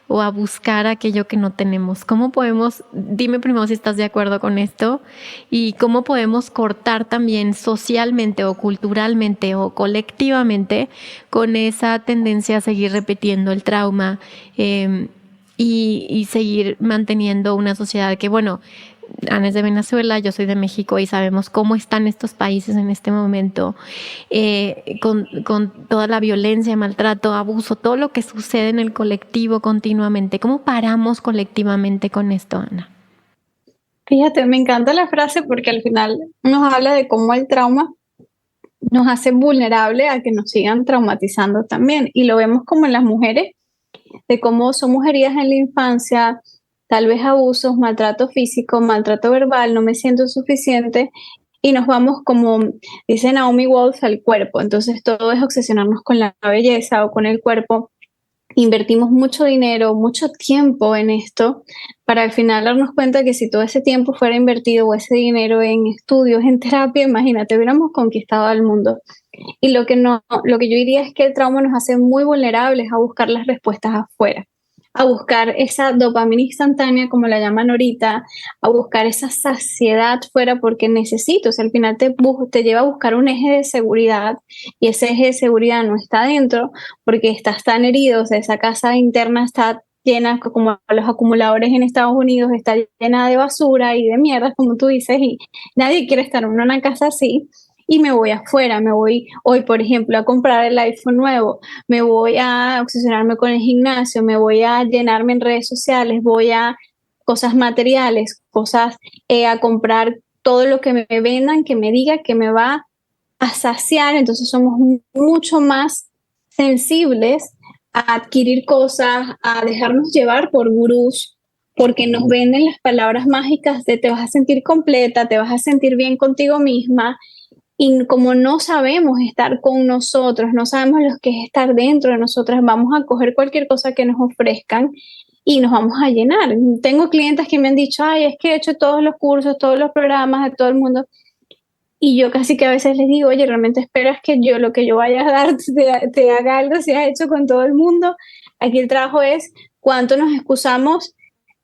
o a buscar aquello que no tenemos. ¿Cómo podemos, dime primero si estás de acuerdo con esto, y cómo podemos cortar también socialmente o culturalmente o colectivamente con esa tendencia a seguir repitiendo el trauma y seguir manteniendo una sociedad que, bueno, Ana es de Venezuela, yo soy de México y sabemos cómo están estos países en este momento, con toda la violencia, maltrato, abuso, todo lo que sucede en el colectivo continuamente. ¿Cómo paramos colectivamente con esto, Ana? Fíjate, me encanta la frase porque al final nos habla de cómo el trauma nos hace vulnerable a que nos sigan traumatizando también. Y lo vemos como en las mujeres, de cómo somos heridas en la infancia, tal vez abusos, maltrato físico, maltrato verbal, no me siento suficiente y nos vamos, como dice Naomi Wolf, al cuerpo. Entonces todo es obsesionarnos con la belleza o con el cuerpo. Invertimos mucho dinero, mucho tiempo en esto, para al final darnos cuenta que si todo ese tiempo fuera invertido o ese dinero en estudios, en terapia, imagínate, hubiéramos conquistado al mundo. Y lo que no, lo que yo diría es que el trauma nos hace muy vulnerables a buscar las respuestas afuera, a buscar esa dopamina instantánea, como la llaman ahorita, a buscar esa saciedad fuera porque necesito, o sea, al final te lleva a buscar un eje de seguridad y ese eje de seguridad no está dentro porque estás tan herido, o sea, esa casa interna está llena, como los acumuladores en Estados Unidos, está llena de basura y de mierda, como tú dices, y nadie quiere estar en una casa así. Y me voy afuera, me voy hoy, por ejemplo, a comprar el iPhone nuevo, me voy a obsesionarme con el gimnasio, me voy a llenarme en redes sociales, voy a cosas materiales, cosas, a comprar todo lo que me vendan, que me diga que me va a saciar. Entonces somos mucho más sensibles a adquirir cosas, a dejarnos llevar por gurús, porque nos venden las palabras mágicas de te vas a sentir completa, te vas a sentir bien contigo misma. Y como no sabemos estar con nosotros, no sabemos lo que es estar dentro de nosotras, vamos a coger cualquier cosa que nos ofrezcan y nos vamos a llenar. Tengo clientes que me han dicho, ay, es que he hecho todos los cursos, todos los programas de todo el mundo. Y yo casi que a veces les digo, oye, ¿realmente esperas que yo lo que yo vaya a dar te haga algo si has hecho con todo el mundo? Aquí el trabajo es cuánto nos excusamos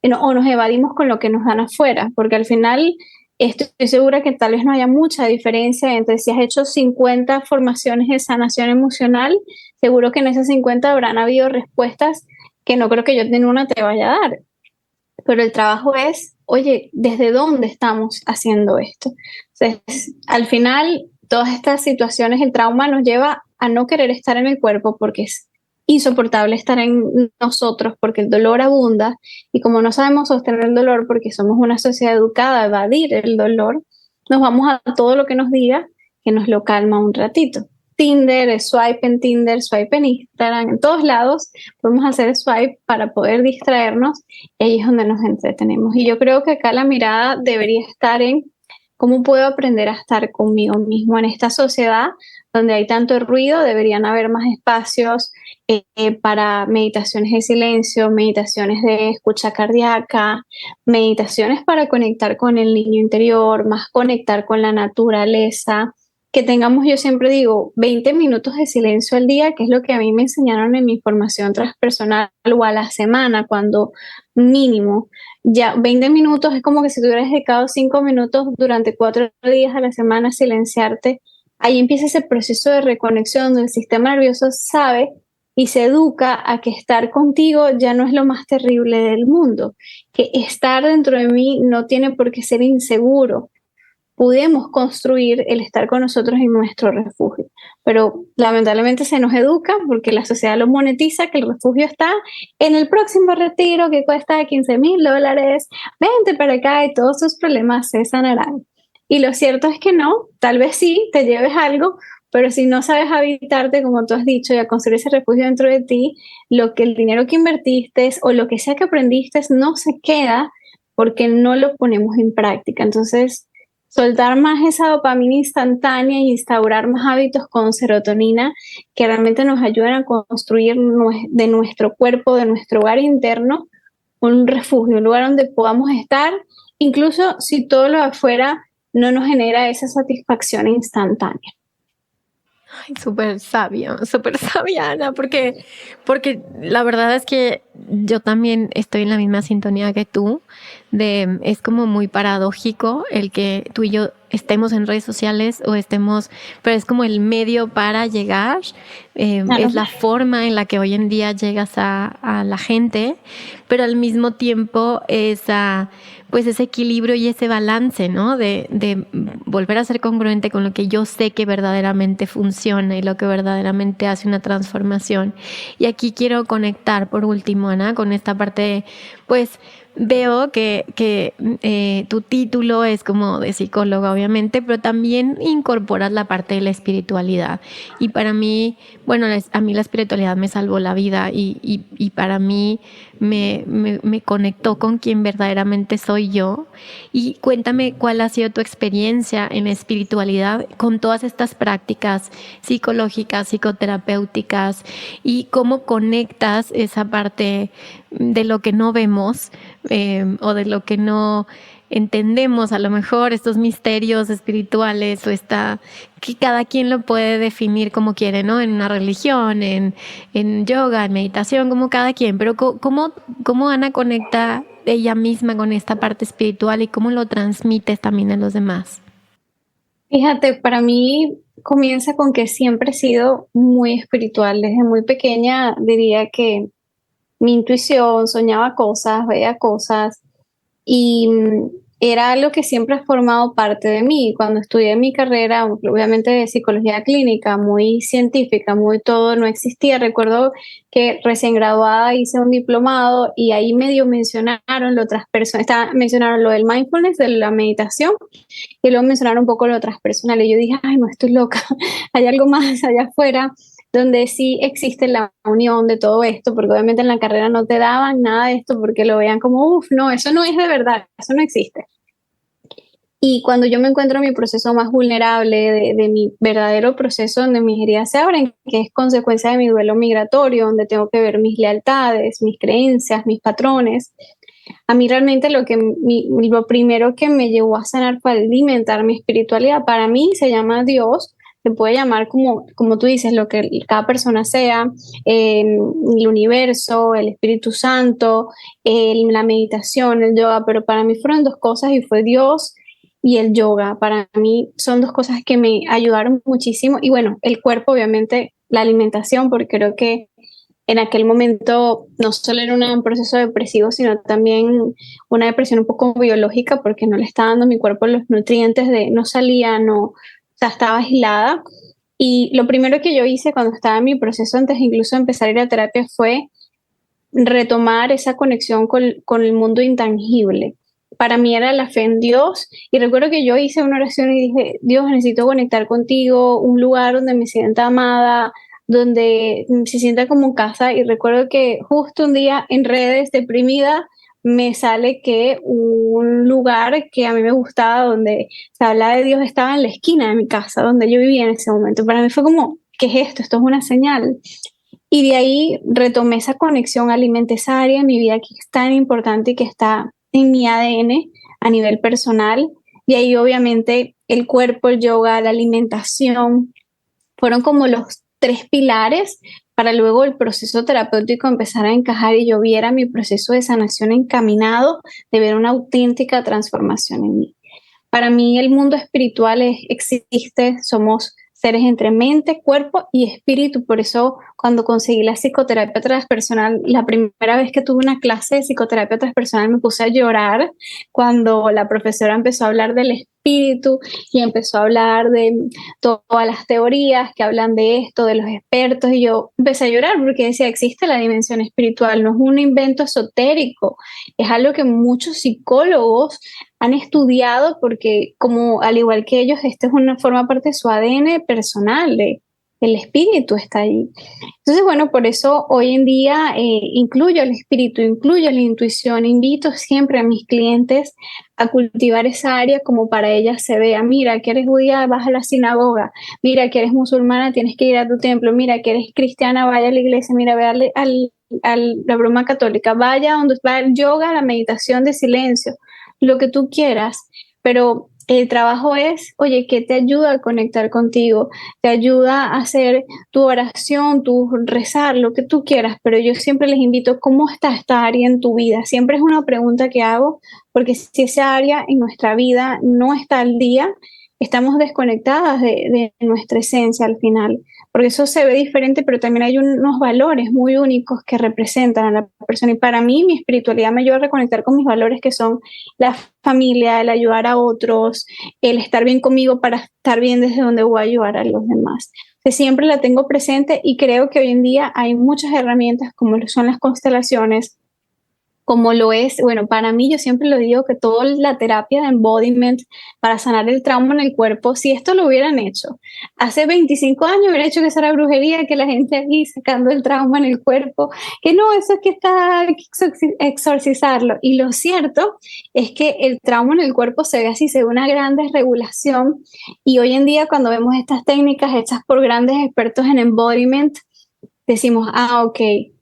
o nos evadimos con lo que nos dan afuera, porque al final estoy segura que tal vez no haya mucha diferencia entre si has hecho 50 formaciones de sanación emocional, seguro que en esas 50 habrán habido respuestas que no creo que yo en una te vaya a dar. Pero el trabajo es, oye, ¿desde dónde estamos haciendo esto? Entonces, al final, todas estas situaciones, el trauma nos lleva a no querer estar en el cuerpo porque es insoportable estar en nosotros, porque el dolor abunda, y como no sabemos sostener el dolor porque somos una sociedad educada a evadir el dolor, nos vamos a todo lo que nos diga que nos lo calma un ratito. Tinder, swipe en Instagram, en todos lados podemos hacer swipe para poder distraernos, y ahí es donde nos entretenemos. Y yo creo que acá la mirada debería estar en cómo puedo aprender a estar conmigo mismo en esta sociedad donde hay tanto ruido. Deberían haber más espacios para meditaciones de silencio, meditaciones de escucha cardíaca, meditaciones para conectar con el niño interior, más conectar con la naturaleza, que tengamos, yo siempre digo, 20 minutos de silencio al día, que es lo que a mí me enseñaron en mi formación transpersonal, o a la semana, cuando mínimo. Ya 20 minutos es como que si tuvieras dedicado 5 minutos durante 4 días a la semana a silenciarte. Ahí empieza ese proceso de reconexión donde el sistema nervioso sabe y se educa a que estar contigo ya no es lo más terrible del mundo, que estar dentro de mí no tiene por qué ser inseguro. Podemos construir el estar con nosotros en nuestro refugio, pero lamentablemente se nos educa porque la sociedad lo monetiza, que el refugio está en el próximo retiro que cuesta $15,000, vente para acá y todos tus problemas se sanarán. Y lo cierto es que no, tal vez sí, te lleves algo, pero si no sabes habitarte, como tú has dicho, y a construir ese refugio dentro de ti, lo que el dinero que invertiste o lo que sea que aprendiste no se queda porque no lo ponemos en práctica. Entonces, soltar más esa dopamina instantánea y instaurar más hábitos con serotonina que realmente nos ayuden a construir de nuestro cuerpo, de nuestro hogar interno, un refugio, un lugar donde podamos estar, incluso si todo lo de afuera no nos genera esa satisfacción instantánea. Ay, súper sabia, Ana, porque la verdad es que yo también estoy en la misma sintonía que tú. Es como muy paradójico el que tú y yo estemos en redes sociales pero es como el medio para llegar, Claro. es la forma en la que hoy en día llegas a la gente, pero al mismo tiempo pues ese equilibrio y ese balance, ¿no? De volver a ser congruente con lo que yo sé que verdaderamente funciona y lo que verdaderamente hace una transformación. Y aquí quiero conectar por último, Ana, con esta parte, pues veo que tu título es como de psicóloga, obviamente, pero también incorporas la parte de la espiritualidad. Y para mí, bueno, a mí la espiritualidad me salvó la vida y para mí me conectó con quien verdaderamente soy yo. Y cuéntame cuál ha sido tu experiencia en espiritualidad con todas estas prácticas psicológicas, psicoterapéuticas y cómo conectas esa parte de lo que no vemos o de lo que no entendemos, a lo mejor estos misterios espirituales o que cada quien lo puede definir como quiere, ¿no? En una religión, en yoga, en meditación, como cada quien, pero ¿cómo Ana conecta ella misma con esta parte espiritual y cómo lo transmites también a los demás? Fíjate, para mí comienza con que siempre he sido muy espiritual. Desde muy pequeña diría que mi intuición soñaba cosas, veía cosas y era algo que siempre ha formado parte de mí. Cuando estudié mi carrera, obviamente de psicología clínica, muy científica, muy todo, no existía. Recuerdo que recién graduada hice un diplomado y ahí medio mencionaron lo otras personas, mencionaron lo del mindfulness, de la meditación, y luego mencionaron un poco lo transpersonal. Y yo dije, ay, no, estoy loca, hay algo más allá afuera donde sí existe la unión de todo esto, porque obviamente en la carrera no te daban nada de esto porque lo vean como, uff, no, eso no es de verdad, eso no existe. Y cuando yo me encuentro en mi proceso más vulnerable, de mi verdadero proceso donde mis heridas se abren, que es consecuencia de mi duelo migratorio, donde tengo que ver mis lealtades, mis creencias, mis patrones, a mí realmente lo primero que me llevó a sanar fue alimentar mi espiritualidad. Para mí se llama Dios, se puede llamar como tú dices, lo que cada persona sea, el universo, el Espíritu Santo, la meditación, el yoga, pero para mí fueron dos cosas y fue Dios y el yoga. Para mí son dos cosas que me ayudaron muchísimo y bueno, el cuerpo obviamente, la alimentación, porque creo que en aquel momento no solo era un proceso depresivo, sino también una depresión un poco biológica porque no le estaba dando a mi cuerpo los nutrientes no salía, no, o sea, estaba aislada. Y lo primero que yo hice cuando estaba en mi proceso, antes incluso de empezar a ir a terapia, fue retomar esa conexión con el mundo intangible. Para mí era la fe en Dios y recuerdo que yo hice una oración y dije, Dios, necesito conectar contigo, un lugar donde me sienta amada, donde se sienta como casa. Y recuerdo que justo un día en redes, deprimida, me sale que un lugar que a mí me gustaba, donde se hablaba de Dios, estaba en la esquina de mi casa, donde yo vivía en ese momento. Para mí fue como, ¿qué es esto? Esto es una señal. Y de ahí retomé esa conexión, alimenté esa área en mi vida que es tan importante y que está en mi ADN a nivel personal. Y ahí obviamente el cuerpo, el yoga, la alimentación, fueron como los tres pilares para luego el proceso terapéutico empezar a encajar y yo viera mi proceso de sanación encaminado de ver una auténtica transformación en mí. Para mí el mundo espiritual existe, somos seres entre mente, cuerpo y espíritu. Por eso cuando conseguí la psicoterapia transpersonal, la primera vez que tuve una clase de psicoterapia transpersonal me puse a llorar cuando la profesora empezó a hablar del espíritu y empezó a hablar de todas las teorías que hablan de esto, de los expertos, y yo empecé a llorar porque decía, existe la dimensión espiritual, no es un invento esotérico, es algo que muchos psicólogos han estudiado porque como al igual que ellos, esta es una forma parte de su ADN personal, el espíritu está ahí. Entonces, bueno, por eso hoy en día incluyo el espíritu, incluyo la intuición, invito siempre a mis clientes a cultivar esa área como para ellas se vea, mira, que eres judía, vas a la sinagoga, mira, que eres musulmana, tienes que ir a tu templo, mira, que eres cristiana, vaya a la iglesia, mira, ve a la broma católica, vaya donde va el yoga, la meditación de silencio, lo que tú quieras, pero el trabajo es, oye, ¿qué te ayuda a conectar contigo? Te ayuda a hacer tu oración, tu rezar, lo que tú quieras, pero yo siempre les invito, ¿cómo está esta área en tu vida? Siempre es una pregunta que hago, porque si esa área en nuestra vida no está al día, estamos desconectadas de nuestra esencia al final, porque eso se ve diferente, pero también hay unos valores muy únicos que representan a la persona. Y para mí, mi espiritualidad me ayuda a reconectar con mis valores que son la familia, el ayudar a otros, el estar bien conmigo para estar bien desde donde voy a ayudar a los demás. Que siempre la tengo presente y creo que hoy en día hay muchas herramientas como son las constelaciones, como lo es, bueno, para mí yo siempre lo digo que toda la terapia de embodiment para sanar el trauma en el cuerpo, si esto lo hubieran hecho hace 25 años, hubiera hecho que esa era brujería, que la gente ahí sacando el trauma en el cuerpo, que no, eso es que está, hay que exorcizarlo. Y lo cierto es que el trauma en el cuerpo se ve así, se ve una gran desregulación. Y hoy en día cuando vemos estas técnicas hechas por grandes expertos en embodiment, decimos, ok,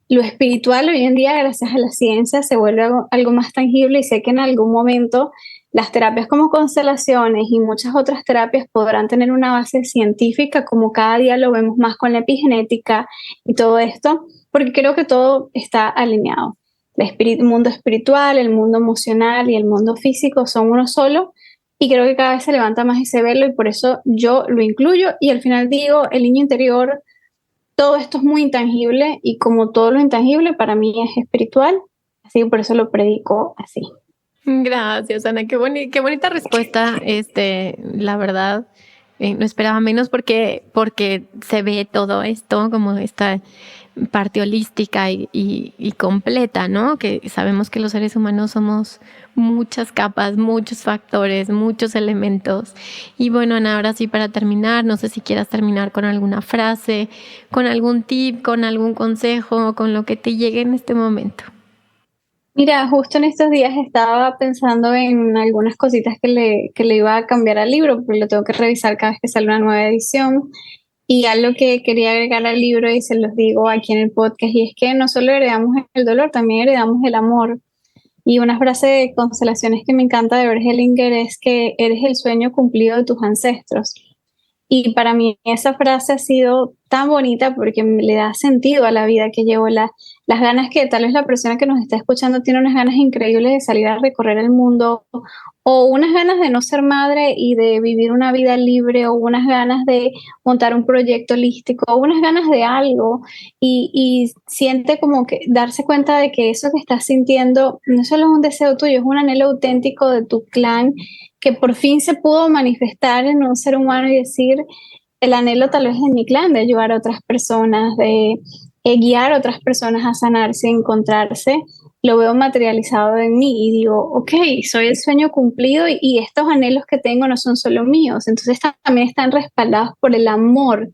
lo espiritual hoy en día, gracias a la ciencia, se vuelve algo más tangible y sé que en algún momento las terapias como constelaciones y muchas otras terapias podrán tener una base científica, como cada día lo vemos más con la epigenética y todo esto, porque creo que todo está alineado. El mundo espiritual, el mundo emocional y el mundo físico son uno solo, y creo que cada vez se levanta más ese velo y por eso yo lo incluyo y al final digo, el niño interior, todo esto es muy intangible y como todo lo intangible para mí es espiritual, así que por eso lo predico así. Gracias, Ana, qué bonita respuesta, la verdad, no esperaba menos porque se ve todo esto como esta parte holística y completa, ¿no? Que sabemos que los seres humanos somos muchas capas, muchos factores, muchos elementos. Y bueno, Ana, ahora sí para terminar, no sé si quieras terminar con alguna frase, con algún tip, con algún consejo, con lo que te llegue en este momento. Mira, justo en estos días estaba pensando en algunas cositas que le iba a cambiar al libro, porque lo tengo que revisar cada vez que sale una nueva edición. Y algo que quería agregar al libro y se los digo aquí en el podcast, y es que no solo heredamos el dolor, también heredamos el amor. Y una frase de constelaciones que me encanta de Bert Hellinger es que eres el sueño cumplido de tus ancestros. Y para mí esa frase ha sido tan bonita porque le da sentido a la vida que llevo, las ganas que tal vez la persona que nos está escuchando tiene unas ganas increíbles de salir a recorrer el mundo o unas ganas de no ser madre y de vivir una vida libre o unas ganas de montar un proyecto holístico o unas ganas de algo y siente como que darse cuenta de que eso que estás sintiendo no solo es un deseo tuyo, es un anhelo auténtico de tu clan que por fin se pudo manifestar en un ser humano y decir, el anhelo tal vez de mi clan, de ayudar a otras personas, de guiar a otras personas a sanarse, encontrarse, lo veo materializado en mí y digo, ok, soy el sueño cumplido y estos anhelos que tengo no son solo míos, entonces también están respaldados por el amor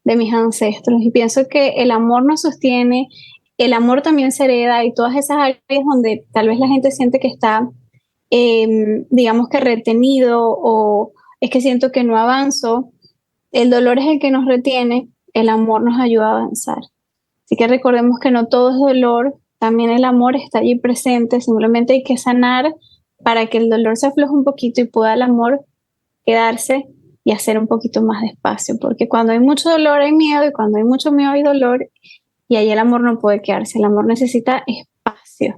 de mis ancestros y pienso que el amor nos sostiene, el amor también se hereda y todas esas áreas donde tal vez la gente siente que está digamos que retenido o es que siento que no avanzo, el dolor es el que nos retiene, el amor nos ayuda a avanzar. Así que recordemos que no todo es dolor, también el amor está allí presente, simplemente hay que sanar para que el dolor se afloje un poquito y pueda el amor quedarse y hacer un poquito más despacio, porque cuando hay mucho dolor hay miedo y cuando hay mucho miedo hay dolor y ahí el amor no puede quedarse, el amor necesita espacio.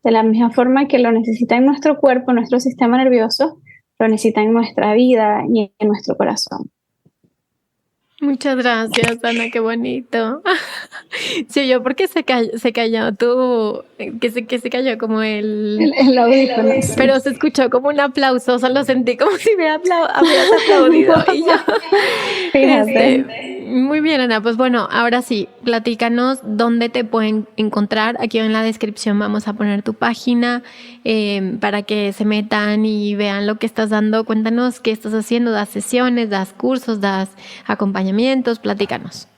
De la misma forma que lo necesita en nuestro cuerpo, nuestro sistema nervioso, lo necesita en nuestra vida y en nuestro corazón. Muchas gracias, Ana, qué bonito. Sí, yo porque se cayó tú, que se cayó como El audífono. pero se escuchó como un aplauso, solo sentí como si me habías aplaudido y yo. Fíjate. Muy bien, Ana, pues bueno, ahora sí, platícanos dónde te pueden encontrar. Aquí en la descripción vamos a poner tu página para que se metan y vean lo que estás dando. Cuéntanos qué estás haciendo, das sesiones, das cursos, das acompañamientos, platícanos.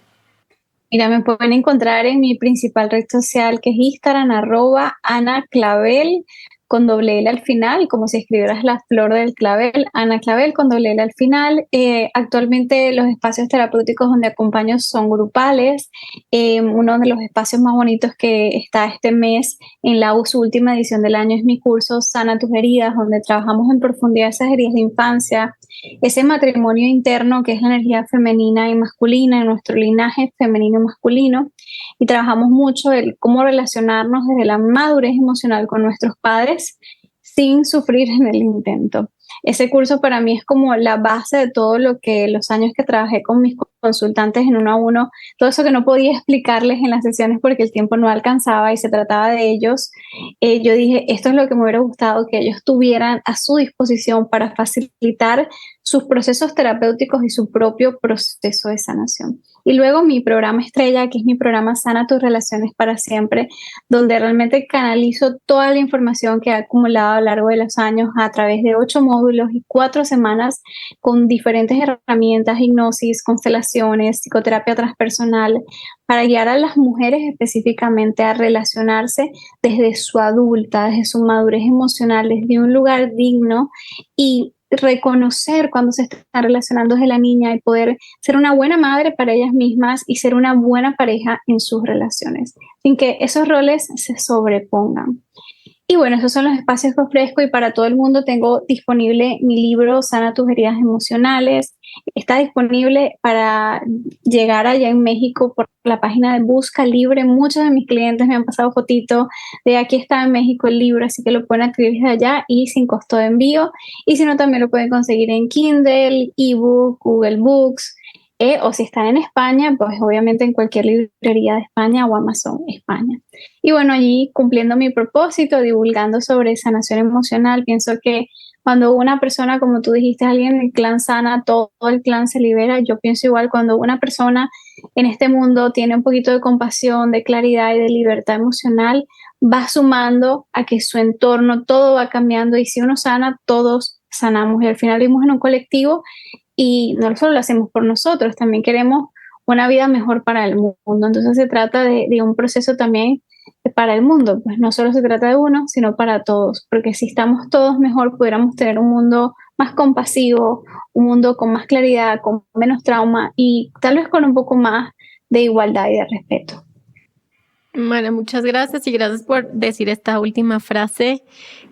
Mira, me pueden encontrar en mi principal red social que es Instagram, @AnaClavel con doble L al final, como si escribieras la flor del clavel, Ana Clavel con doble L al final. Actualmente los espacios terapéuticos donde acompaño son grupales. Uno de los espacios más bonitos que está este mes en su última edición del año es mi curso Sana tus heridas, donde trabajamos en profundidad esas heridas de infancia, ese matrimonio interno que es la energía femenina y masculina en nuestro linaje femenino y masculino, y trabajamos mucho el cómo relacionarnos desde la madurez emocional con nuestros padres sin sufrir en el intento. Ese curso para mí es como la base de todo lo que los años que trabajé con mis consultantes en 1-a-1, todo eso que no podía explicarles en las sesiones porque el tiempo no alcanzaba y se trataba de ellos, yo dije, esto es lo que me hubiera gustado que ellos tuvieran a su disposición para facilitar sus procesos terapéuticos y su propio proceso de sanación. Y luego mi programa estrella, que es mi programa Sana tus relaciones para siempre, donde realmente canalizo toda la información que he acumulado a lo largo de los años a través de 8 módulos y 4 semanas con diferentes herramientas, hipnosis, constelaciones, psicoterapia transpersonal, para guiar a las mujeres específicamente a relacionarse desde su adulta, desde su madurez emocional, desde un lugar digno y reconocer cuando se están relacionando desde la niña y poder ser una buena madre para ellas mismas y ser una buena pareja en sus relaciones, sin que esos roles se sobrepongan. Y bueno, esos son los espacios que ofrezco y para todo el mundo tengo disponible mi libro Sana tus heridas emocionales. Está disponible para llegar allá en México por la página de Busca Libre. Muchos de mis clientes me han pasado fotito de aquí está en México el libro, así que lo pueden adquirir desde allá y sin costo de envío. Y si no, también lo pueden conseguir en Kindle, ebook, Google Books. O si están en España, pues obviamente en cualquier librería de España o Amazon España. Y bueno, allí cumpliendo mi propósito, divulgando sobre sanación emocional, pienso que cuando una persona, como tú dijiste, alguien en el clan sana, todo el clan se libera. Yo pienso igual, cuando una persona en este mundo tiene un poquito de compasión, de claridad y de libertad emocional, va sumando a que su entorno, todo va cambiando y si uno sana, todos sanamos y al final vivimos en un colectivo. Y no solo lo hacemos por nosotros, también queremos una vida mejor para el mundo. Entonces se trata de un proceso también para el mundo. Pues no solo se trata de uno, sino para todos. Porque si estamos todos mejor, pudiéramos tener un mundo más compasivo, un mundo con más claridad, con menos trauma y tal vez con un poco más de igualdad y de respeto. Bueno, muchas gracias y gracias por decir esta última frase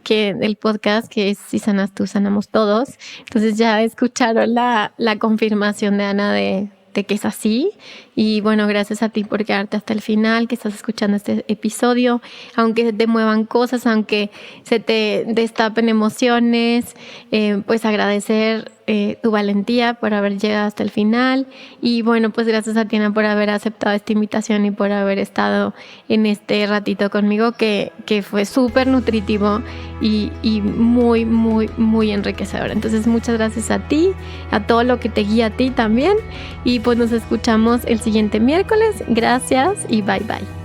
que del podcast, que es si sanas tú, sanamos todos. Entonces ya escucharon la confirmación de Ana de que es así. Y bueno, gracias a ti por quedarte hasta el final, que estás escuchando este episodio. Aunque te muevan cosas, aunque se te destapen emociones, pues agradecer tu valentía por haber llegado hasta el final. Y bueno, pues gracias a ti, Ana, por haber aceptado esta invitación y por haber estado en este ratito conmigo que fue súper nutritivo y muy, muy, muy enriquecedor. Entonces, muchas gracias a ti, a todo lo que te guía a ti también. Y pues nos escuchamos el siguiente miércoles. Gracias y bye bye.